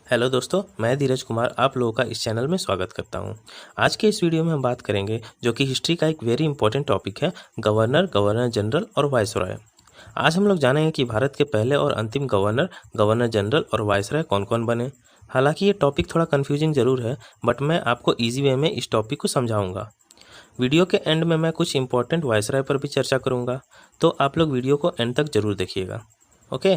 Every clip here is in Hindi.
हेलो दोस्तों, मैं धीरज कुमार आप लोगों का इस चैनल में स्वागत करता हूं। आज के इस वीडियो में हम बात करेंगे जो कि हिस्ट्री का एक वेरी इंपॉर्टेंट टॉपिक है, गवर्नर, गवर्नर जनरल और वायसरॉय। आज हम लोग जानेंगे कि भारत के पहले और अंतिम गवर्नर, गवर्नर जनरल और वायसरॉय कौन कौन बने। हालांकि ये टॉपिक थोड़ा कन्फ्यूजिंग ज़रूर है, बट मैं आपको ईजी वे में इस टॉपिक को समझाऊँगा। वीडियो के एंड में मैं कुछ इंपॉर्टेंट वायसरॉय पर भी चर्चा करूँगा, तो आप लोग वीडियो को एंड तक ज़रूर देखिएगा। ओके,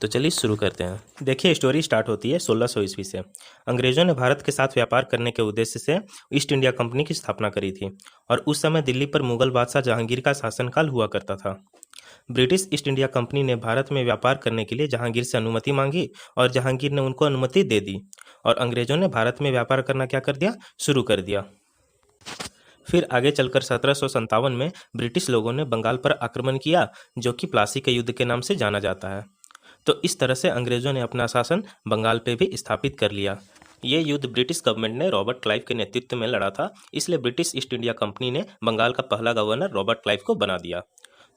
तो चलिए शुरू करते हैं। देखिए, स्टोरी स्टार्ट होती है 1600 ईस्वी से। अंग्रेजों ने भारत के साथ व्यापार करने के उद्देश्य से ईस्ट इंडिया कंपनी की स्थापना करी थी और उस समय दिल्ली पर मुगल बादशाह जहांगीर का शासनकाल हुआ करता था। ब्रिटिश ईस्ट इंडिया कंपनी ने भारत में व्यापार करने के लिए जहांगीर से अनुमति मांगी और जहांगीर ने उनको अनुमति दे दी और अंग्रेजों ने भारत में व्यापार करना क्या कर दिया, शुरू कर दिया। फिर आगे चलकर 1757 में ब्रिटिश लोगों ने बंगाल पर आक्रमण किया, जो कि प्लासी के युद्ध के नाम से जाना जाता है। तो इस तरह से अंग्रेजों ने अपना शासन बंगाल पे भी स्थापित कर लिया। ये युद्ध ब्रिटिश गवर्नमेंट ने रॉबर्ट क्लाइव के नेतृत्व में लड़ा था, इसलिए ब्रिटिश ईस्ट इंडिया कंपनी ने बंगाल का पहला गवर्नर रॉबर्ट क्लाइव को बना दिया।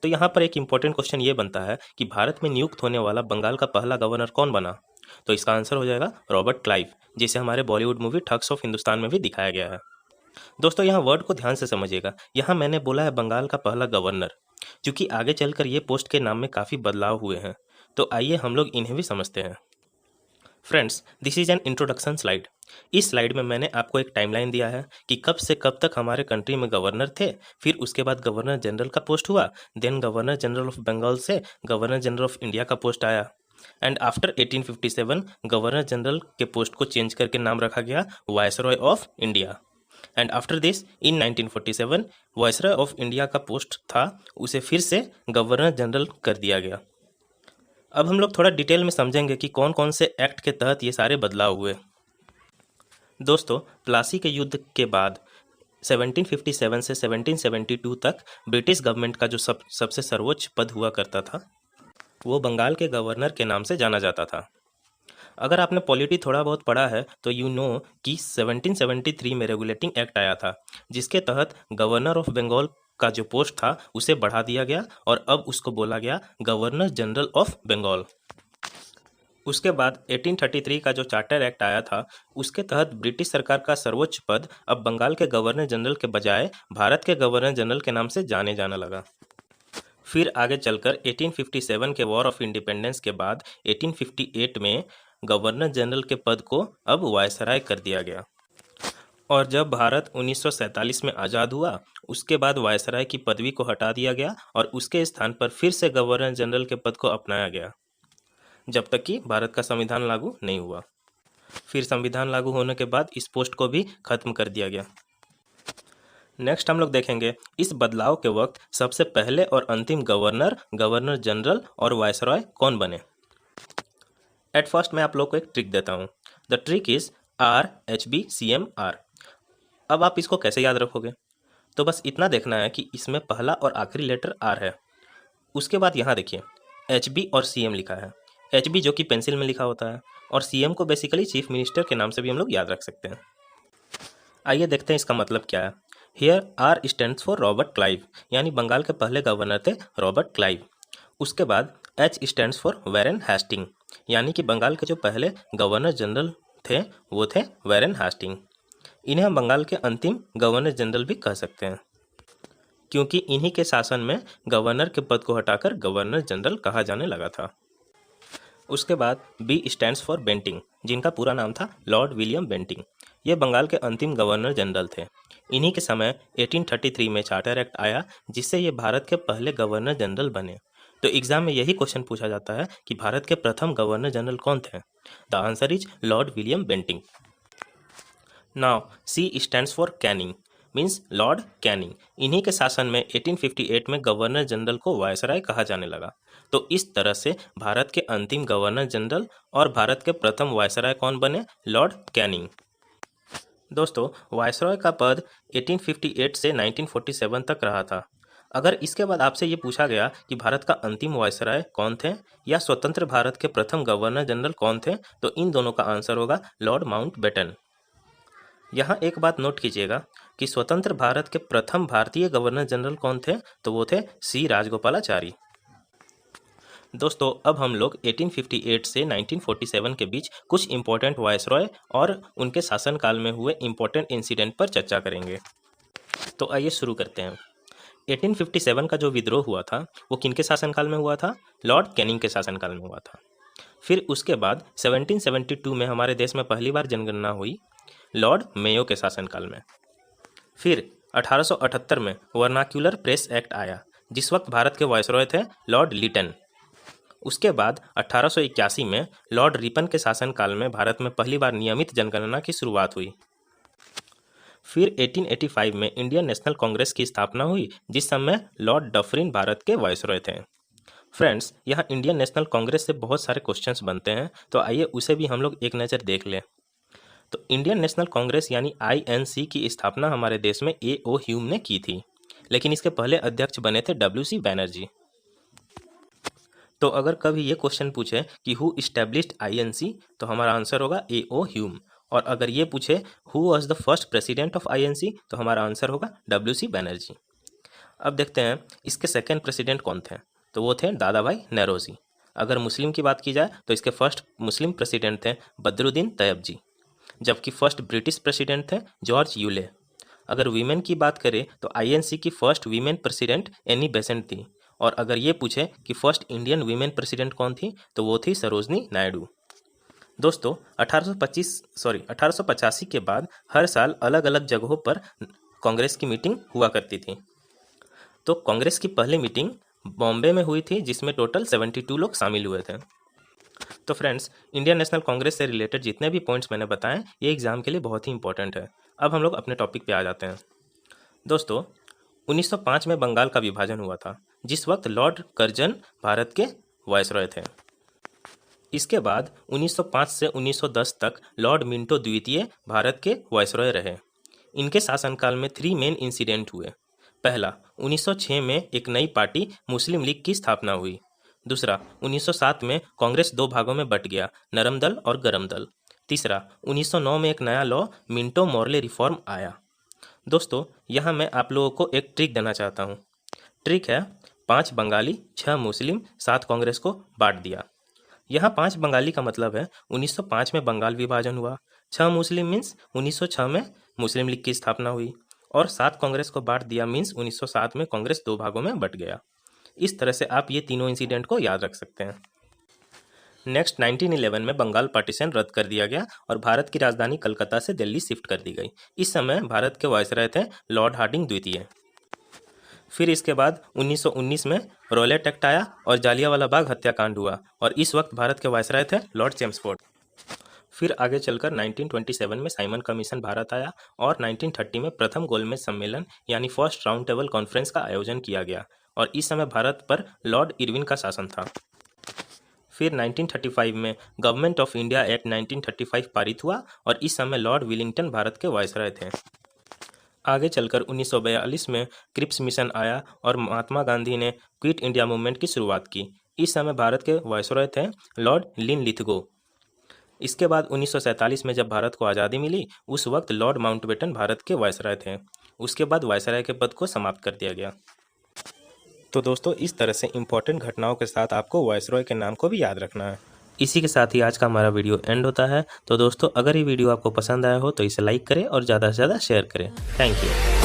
तो यहाँ पर एक इंपॉर्टेंट क्वेश्चन ये बनता है कि भारत में नियुक्त होने वाला बंगाल का पहला गवर्नर कौन बना। तो इसका आंसर हो जाएगा रॉबर्ट क्लाइव, जिसे हमारे Bollywood movie thugs of Hindustan में भी दिखाया गया है। दोस्तों, यहाँ वर्ड को ध्यान से समझिएगा। यहाँ मैंने बोला है बंगाल का पहला गवर्नर, क्योंकि आगे चलकर ये पोस्ट के नाम में काफ़ी बदलाव हुए हैं। तो आइए हम लोग इन्हें भी समझते हैं। Friends, this is an introduction slide. इस स्लाइड में मैंने आपको एक टाइमलाइन दिया है कि कब से कब तक हमारे कंट्री में गवर्नर थे, फिर उसके बाद गवर्नर जनरल का पोस्ट हुआ, then governor general of Bengal से गवर्नर जनरल ऑफ इंडिया का पोस्ट आया, एंड आफ्टर 1857 गवर्नर जनरल के पोस्ट को चेंज करके नाम रखा गया viceroy of India. And after this in 1947 viceroy of India का पोस्ट था, उसे फिर से गवर्नर जनरल कर दिया गया। अब हम लोग थोड़ा डिटेल में समझेंगे कि कौन कौन से एक्ट के तहत ये सारे बदलाव हुए। दोस्तों, प्लासी के युद्ध के बाद 1757 से 1772 तक ब्रिटिश गवर्नमेंट का जो सबसे सर्वोच्च पद हुआ करता था, वो बंगाल के गवर्नर के नाम से जाना जाता था। अगर आपने पॉलिटी थोड़ा बहुत पढ़ा है तो यू नो कि 1773 में रेगुलेटिंग एक्ट आया था, जिसके तहत गवर्नर ऑफ बंगाल का जो पोस्ट था उसे बढ़ा दिया गया और अब उसको बोला गया गवर्नर जनरल ऑफ बंगाल। उसके बाद 1833 का जो चार्टर एक्ट आया था, उसके तहत ब्रिटिश सरकार का सर्वोच्च पद अब बंगाल के गवर्नर जनरल के बजाय भारत के गवर्नर जनरल के नाम से जाने जाना लगा। फिर आगे चलकर 1857 के वॉर ऑफ इंडिपेंडेंस के बाद 1858 में गवर्नर जनरल के पद को अब वायसराय कर दिया गया। और जब भारत 1947 में आज़ाद हुआ, उसके बाद वायसराय की पदवी को हटा दिया गया और उसके स्थान पर फिर से गवर्नर जनरल के पद को अपनाया गया, जब तक कि भारत का संविधान लागू नहीं हुआ। फिर संविधान लागू होने के बाद इस पोस्ट को भी खत्म कर दिया गया। नेक्स्ट हम लोग देखेंगे इस बदलाव के वक्त सबसे पहले और अंतिम गवर्नर, गवर्नर जनरल और वायसरॉय कौन बने। एट फर्स्ट मैं आप लोग को एक ट्रिक देता हूँ। The trick is RHBCMR। अब आप इसको कैसे याद रखोगे? तो बस इतना देखना है कि इसमें पहला और आखिरी लेटर R है। उसके बाद यहाँ देखिए HB और CM लिखा है। HB जो कि पेंसिल में लिखा होता है और CM को बेसिकली चीफ मिनिस्टर के नाम से भी हम लोग याद रख सकते हैं। आइए देखते हैं इसका मतलब क्या है। Here R stands for Robert Clive, यानी बंगाल के पहले गवर्नर थे रॉबर्ट क्लाइव। उसके बाद H स्टैंड्स फॉर वैरेन हेस्टिंग, यानी कि बंगाल के जो पहले गवर्नर जनरल थे वो थे वैरेन हेस्टिंग। इन्हें हम बंगाल के अंतिम गवर्नर जनरल भी कह सकते हैं, क्योंकि इन्हीं के शासन में गवर्नर के पद को हटाकर गवर्नर जनरल कहा जाने लगा था। उसके बाद B स्टैंड्स फॉर बेंटिंग, जिनका पूरा नाम था लॉर्ड विलियम बेंटिंग। ये बंगाल के अंतिम गवर्नर जनरल थे। इन्हीं के समय 1833 में चार्टर एक्ट आया, जिससे ये भारत के पहले गवर्नर जनरल बने। तो एग्जाम में यही क्वेश्चन पूछा जाता है कि भारत के प्रथम गवर्नर जनरल कौन थे। The answer is Lord William Bentinck. Now C stands for Canning, means Lord Canning. इन्हीं के शासन में 1858 में गवर्नर जनरल को वायसराय कहा जाने लगा। तो इस तरह से भारत के अंतिम गवर्नर जनरल और भारत के प्रथम वायसराय कौन बने, लॉर्ड कैनिंग। दोस्तों, वायसराय का पद 1858 से 1947 तक रहा था। अगर इसके बाद आपसे ये पूछा गया कि भारत का अंतिम वायसराय कौन थे या स्वतंत्र भारत के प्रथम गवर्नर जनरल कौन थे, तो इन दोनों का आंसर होगा लॉर्ड माउंटबेटन। यहाँ एक बात नोट कीजिएगा कि स्वतंत्र भारत के प्रथम भारतीय गवर्नर जनरल कौन थे, तो वो थे C राजगोपालाचारी। दोस्तों अब हम लोग 1858 से 1947 के बीच कुछ इम्पोर्टेंट वायसरॉय और उनके शासनकाल में हुए इम्पोर्टेंट इंसिडेंट पर चर्चा करेंगे। तो आइए शुरू करते हैं। 1857 का जो विद्रोह हुआ था वो किनके शासनकाल में हुआ था? लॉर्ड कैनिंग के शासनकाल में हुआ था। फिर उसके बाद 1772 में हमारे देश में पहली बार जनगणना हुई लॉर्ड मेयो के शासनकाल में। फिर 1878 में वर्नाक्यूलर प्रेस एक्ट आया, जिस वक्त भारत के वायसरॉय थे लॉर्ड लिटन। उसके बाद 1881 में लॉर्ड रिपन के शासनकाल में भारत में पहली बार नियमित जनगणना की शुरुआत हुई। फिर 1885 में इंडियन नेशनल कांग्रेस की स्थापना हुई, जिस समय लॉर्ड डफरिन भारत के वायसरॉय थे। फ्रेंड्स, यहाँ इंडियन नेशनल कांग्रेस से बहुत सारे क्वेश्चंस बनते हैं, तो आइए उसे भी हम लोग एक नज़र देख लें। तो इंडियन नेशनल कांग्रेस यानी INC की स्थापना हमारे देश में A.O. ह्यूम ने की थी, लेकिन इसके पहले अध्यक्ष बने थे W.C. बैनर्जी। तो अगर कभी ये क्वेश्चन पूछे कि हु इस्टेब्लिश्ड INC, तो हमारा आंसर होगा A.O. ह्यूम। और अगर ये पूछे who was the first president of INC, तो हमारा आंसर होगा W.C. बैनर्जी। अब देखते हैं इसके सेकेंड प्रेसिडेंट कौन थे, तो वो थे दादा भाई नौरोजी। अगर मुस्लिम की बात की जाए तो इसके फर्स्ट मुस्लिम प्रेसिडेंट थे बदरुद्दीन तैयब जी, जबकि फर्स्ट ब्रिटिश प्रेसिडेंट थे जॉर्ज यूले। अगर वीमेन की बात करें तो INC की first women president Annie Besant थी। और अगर ये पूछे कि फर्स्ट इंडियन वीमेन प्रेसिडेंट कौन थी, तो वो थी सरोजनी नायडू। दोस्तों 1885 के बाद हर साल अलग अलग जगहों पर कांग्रेस की मीटिंग हुआ करती थी। तो कांग्रेस की पहली मीटिंग बॉम्बे में हुई थी, जिसमें टोटल 72 लोग शामिल हुए थे। तो फ्रेंड्स, इंडियन नेशनल कांग्रेस से रिलेटेड जितने भी पॉइंट्स मैंने बताए ये एग्जाम के लिए बहुत ही इंपॉर्टेंट है। अब हम लोग अपने टॉपिक पे आ जाते हैं। दोस्तों 1905 में बंगाल का विभाजन हुआ था, जिस वक्त लॉर्ड कर्जन भारत के वायसरॉय थे। इसके बाद 1905 से 1910 तक लॉर्ड मिंटो द्वितीय भारत के वायसरॉय रहे। इनके शासनकाल में 3 मेन इंसिडेंट हुए। पहला, 1906 में एक नई पार्टी मुस्लिम लीग की स्थापना हुई। दूसरा, 1907 में कांग्रेस 2 भागों में बट गया, नरम दल और गरम दल। तीसरा, 1909 में एक नया लॉ मिंटो मॉर्ले रिफॉर्म आया। दोस्तों यहाँ मैं आप लोगों को एक ट्रिक देना चाहता हूँ। ट्रिक है 5 बंगाली 6 मुस्लिम 7 कांग्रेस को बांट दिया। यहाँ 5 बंगाली का मतलब है 1905 में बंगाल विभाजन हुआ, 6 मुस्लिम मीन्स 1906 में मुस्लिम लीग की स्थापना हुई, और 7 कांग्रेस को बांट दिया मीन्स 1907 में कांग्रेस 2 भागों में बट गया। इस तरह से आप ये तीनों इंसिडेंट को याद रख सकते हैं। नेक्स्ट 1911 में बंगाल पार्टीशन रद्द कर दिया गया और भारत की राजधानी कलकत्ता से दिल्ली शिफ्ट कर दी गई। इस समय भारत के वायसरॉय थे लॉर्ड हार्डिंग द्वितीय। फिर इसके बाद 1919 में रॉलेट एक्ट आया और जालियांवाला बाग हत्याकांड हुआ, और इस वक्त भारत के वायसरॉय थे लॉर्ड चेम्सफोर्ड। फिर आगे चलकर 1927 में साइमन कमीशन भारत आया और 1930 में प्रथम गोलमेज सम्मेलन यानी फर्स्ट राउंड टेबल कॉन्फ्रेंस का आयोजन किया गया, और इस समय भारत पर लॉर्ड इरविन का शासन था। फिर 1935 में गवर्नमेंट ऑफ इंडिया एक्ट 1935 पारित हुआ, और इस समय लॉर्ड विलिंगटन भारत के वायसरॉय थे। आगे चलकर 1942 में क्रिप्स मिशन आया और महात्मा गांधी ने क्विट इंडिया मूवमेंट की शुरुआत की। इस समय भारत के वायसरॉय थे लॉर्ड लिनलिथगो। इसके बाद 1947 में जब भारत को आज़ादी मिली, उस वक्त लॉर्ड माउंटबेटन भारत के वायसरॉय थे। उसके बाद वायसरॉय के पद को समाप्त कर दिया गया। तो दोस्तों इस तरह से इंपॉर्टेंट घटनाओं के साथ आपको वायसरॉय के नाम को भी याद रखना है। इसी के साथ ही आज का हमारा वीडियो एंड होता है। तो दोस्तों अगर ये वीडियो आपको पसंद आया हो तो इसे लाइक करें और ज़्यादा से ज़्यादा शेयर करें। Thank you.